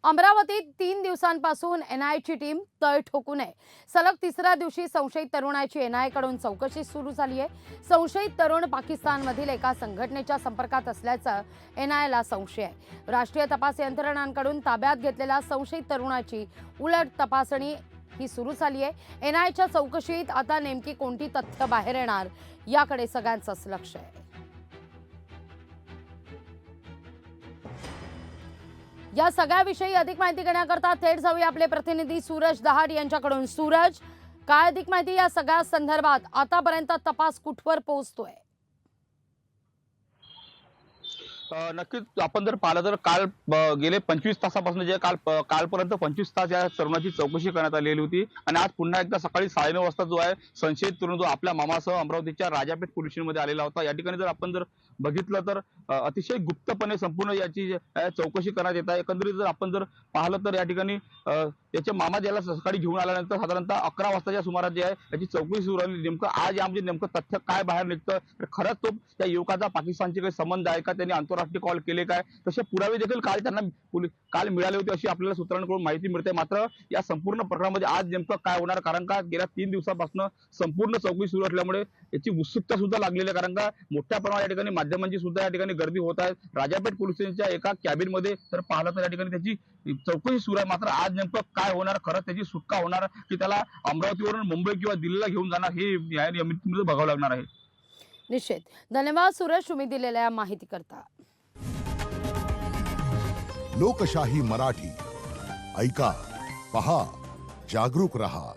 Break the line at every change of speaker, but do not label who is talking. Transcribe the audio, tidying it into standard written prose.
अमरावतीत 3 दिवसांपासून एनआयची टीम तळ ठोकू नये. सलग तिसऱ्या दिवशी संशयित तरुणाची एनआयकडून चौकशी सुरू झाली आहे. संशयित तरुण पाकिस्तानमधील एका संघटनेच्या संपर्कात असल्याचा एनआयला संशय आहे. राष्ट्रीय तपास यंत्रणांकडून ताब्यात घेतलेल्या संशयित तरुणाची उलट तपासणी ही सुरू झाली आहे. एनआयच्या चौकशीत आता नेमकी कोणती तथ्य बाहेर येणार याकडे सगळ्यांचंच लक्ष आहे. या सगळ्याविषयी अधिक माहिती घेण्याकरता थेट जाऊया आपले प्रतिनिधी सूरज दहाड यांच्याकडून. सूरज, काय अधिक माहिती या सगळ्या संदर्भात? आतापर्यंत तपास कुठवर पोहोचतोय?
नक्कीच आपण जर पाहिलं तर काल गेले 25 तासापासून जे कालपर्यंत 25 तास या तरुणाची चौकशी करण्यात आलेली होती आणि आज पुन्हा एकदा सकाळी 9:30 वाजता जो आहे संशयित तरुण जो आपल्या मामासह अमरावतीच्या राजापेठ पोलीस स्टेशनमध्ये आलेला होता. या ठिकाणी जर आपण बघितलं तर अतिशय गुप्तपणे संपूर्ण याची चौकशी करण्यात येत आहे. एकंदरीत जर आपण पाहिलं तर या ठिकाणी त्याचे मामा ज्याला सकाळी घेऊन आल्यानंतर साधारणतः 11 वाजताच्या सुमारास जे आहे याची चौकशी सुरू झाली. नेमकं आज यामध्ये नेमकं तथ्य काय बाहेर निघतं, तर खरंच तो त्या युवकाचा पाकिस्तानशी काही संबंध आहे का, त्यांनी आंतरराष्ट्रीय कॉल केले काय, तसे पुरावे देखील काल त्यांना काल मिळाले होते अशी आपल्याला सूत्रांकडून माहिती मिळते. मात्र या संपूर्ण प्रकरणामध्ये आज नेमकं काय होणार, कारण का गेल्या 3 दिवसापासून संपूर्ण चौकशी सुरू असल्यामुळे याची उत्सुकता सुद्धा लागलेली आहे. कारण का मोठ्या प्रमाणात या ठिकाणी माध्यमांची सुद्धा या ठिकाणी गर्दी होत आहे. राजापेठ पोलीस स्टेशनच्या एका कॅबिन मध्ये तर पाहिलं तर या ठिकाणी त्याची चौकशी सुरू आहे. मात्र आज नेमकं काय होणार, खरंच त्याची सुटका होणार की त्याला अमरावतीवरून मुंबई किंवा दिल्लीला घेऊन जाणार, हे न्यायालयामध्ये बघावं लागणार आहे.
निश्चित. धन्यवाद सूरज, तुम्ही दिलेल्या माहिती करता.
लोकशाही मराठी ऐका, पहा, जागरूक रहा.